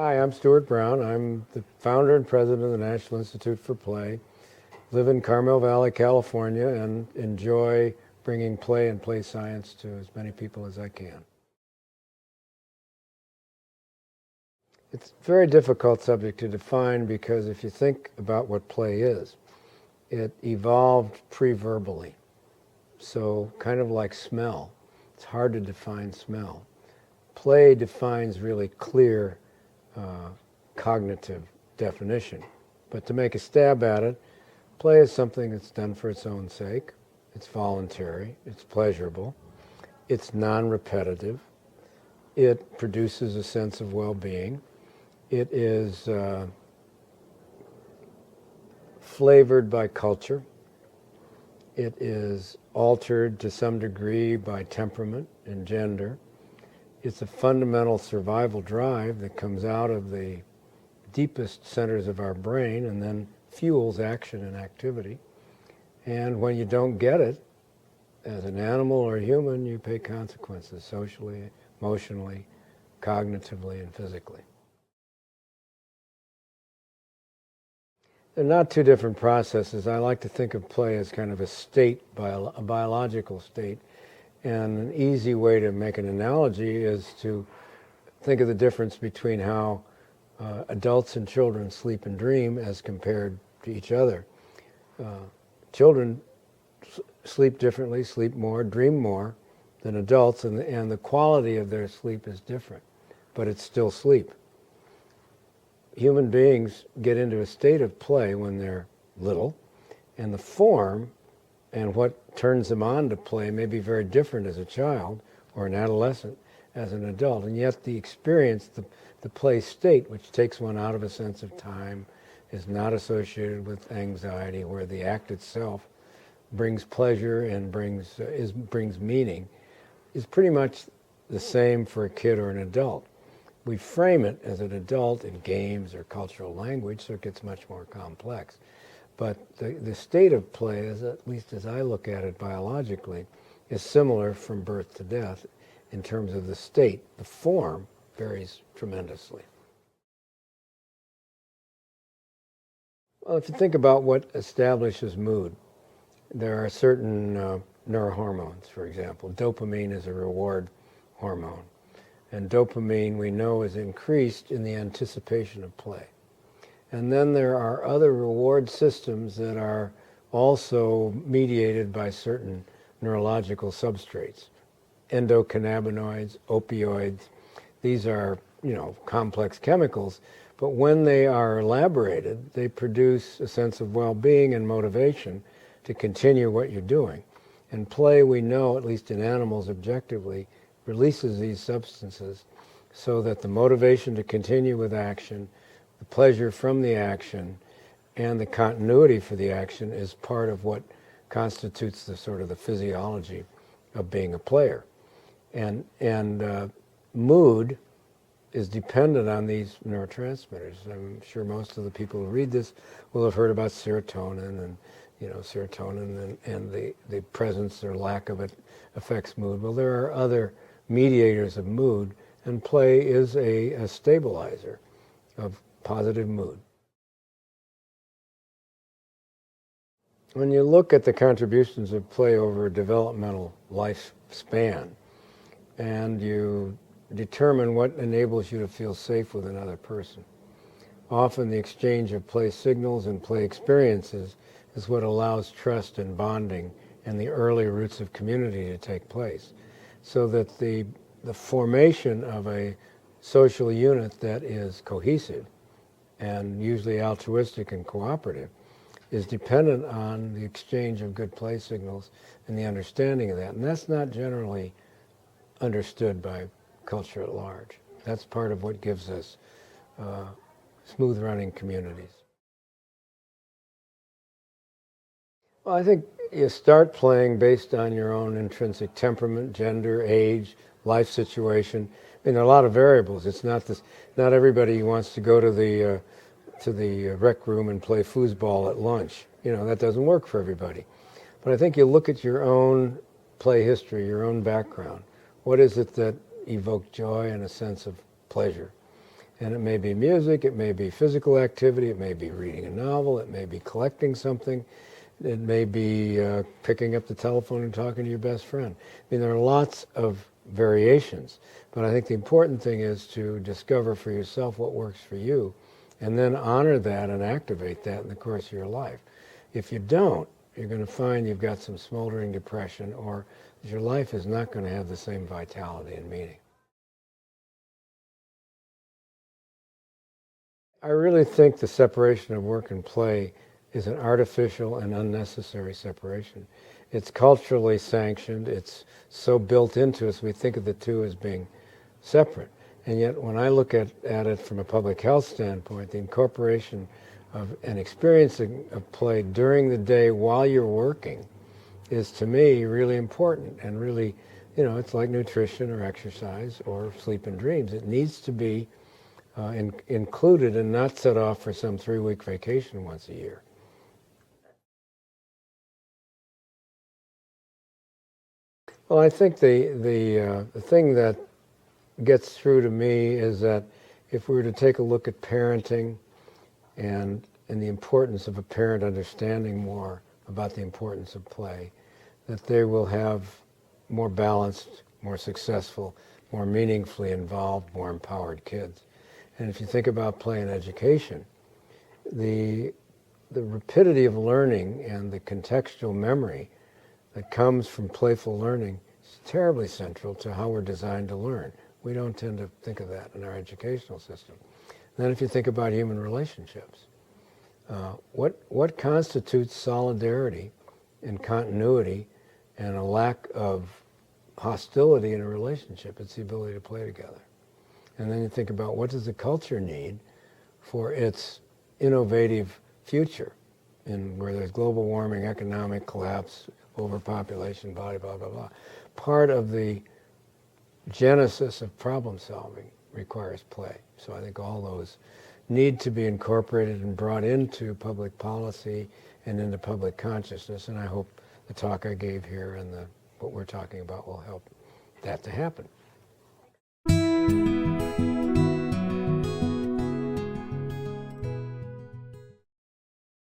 Hi, I'm Stuart Brown. I'm the founder and president of the National Institute for Play. Live in Carmel Valley, California, and enjoy bringing play and play science to as many people as I can. It's a very difficult subject to define because if you think about what play is, it evolved pre-verbally. So kind of like smell. It's hard to define smell. Play defines really clear cognitive definition. But to make a stab at it, play is something that's done for its own sake. It's voluntary. It's pleasurable. It's non-repetitive. It produces a sense of well-being. It is flavored by culture. It is altered to some degree by temperament and gender. It's a fundamental survival drive that comes out of the deepest centers of our brain and then fuels action and activity. And when you don't get it, as an animal or a human, you pay consequences socially, emotionally, cognitively, and physically. They're not two different processes. I like to think of play as kind of a state, a biological state. And an easy way to make an analogy is to think of the difference between how adults and children sleep and dream as compared to each other. Children sleep differently, sleep more, dream more than adults, and the quality of their sleep is different, but it's still sleep. Human beings get into a state of play when they're little, and the form and what turns them on to play may be very different as a child or an adolescent as an adult, and yet the experience, the play state, which takes one out of a sense of time, is not associated with anxiety, where the act itself brings pleasure and brings meaning, is pretty much the same for a kid or an adult. We frame it as an adult in games or cultural language, so it gets much more complex. But the state of play, at least as I look at it biologically, is similar from birth to death in terms of the state. The form varies tremendously. Well, if you think about what establishes mood, there are certain neurohormones, for example. Dopamine is a reward hormone. And dopamine, we know, is increased in the anticipation of play. And then there are other reward systems that are also mediated by certain neurological substrates. Endocannabinoids, opioids, these are, complex chemicals, but when they are elaborated, they produce a sense of well-being and motivation to continue what you're doing. And play, we know, at least in animals objectively, releases these substances so that the motivation to continue with action, the pleasure from the action, and the continuity for the action is part of what constitutes the sort of the physiology of being a player. And mood is dependent on these neurotransmitters. I'm sure most of the people who read this will have heard about serotonin, and serotonin and the presence or lack of it affects mood. Well, there are other mediators of mood, and play is a stabilizer of positive mood. When you look at the contributions of play over a developmental lifespan, and you determine what enables you to feel safe with another person, often the exchange of play signals and play experiences is what allows trust and bonding and the early roots of community to take place, so that the formation of a social unit that is cohesive and usually altruistic and cooperative is dependent on the exchange of good play signals and the understanding of that. And that's not generally understood by culture at large. That's part of what gives us smooth running communities. Well, I think you start playing based on your own intrinsic temperament, gender, age, life situation. I mean, there are a lot of variables. It's not this. Not everybody wants to go to the rec room and play foosball at lunch. That doesn't work for everybody. But I think you look at your own play history, your own background. What is it that evoked joy and a sense of pleasure? And it may be music, it may be physical activity, it may be reading a novel, it may be collecting something, it may be picking up the telephone and talking to your best friend. I mean, there are lots of variations, but I think the important thing is to discover for yourself what works for you, and then honor that and activate that in the course of your life. If you don't, you're going to find you've got some smoldering depression, or your life is not going to have the same vitality and meaning. I really think the separation of work and play is an artificial and unnecessary separation. It's culturally sanctioned. It's so built into us, we think of the two as being separate. And yet, when I look at it from a public health standpoint, the incorporation of an experience of play during the day while you're working is, to me, really important. And really, it's like nutrition or exercise or sleep and dreams. It needs to be included and not set off for some 3-week vacation once a year. Well, I think the thing that gets through to me is that if we were to take a look at parenting and the importance of a parent understanding more about the importance of play, that they will have more balanced, more successful, more meaningfully involved, more empowered kids. And if you think about play and education, the rapidity of learning and the contextual memory that comes from playful learning is terribly central to how we're designed to learn. We don't tend to think of that in our educational system. And then if you think about human relationships, what constitutes solidarity and continuity and a lack of hostility in a relationship? It's the ability to play together. And then you think about, what does the culture need for its innovative future, in where there's global warming, economic collapse, overpopulation, blah, blah, blah, blah. Part of the genesis of problem solving requires play. So I think all those need to be incorporated and brought into public policy and into public consciousness. And I hope the talk I gave here and what we're talking about will help that to happen.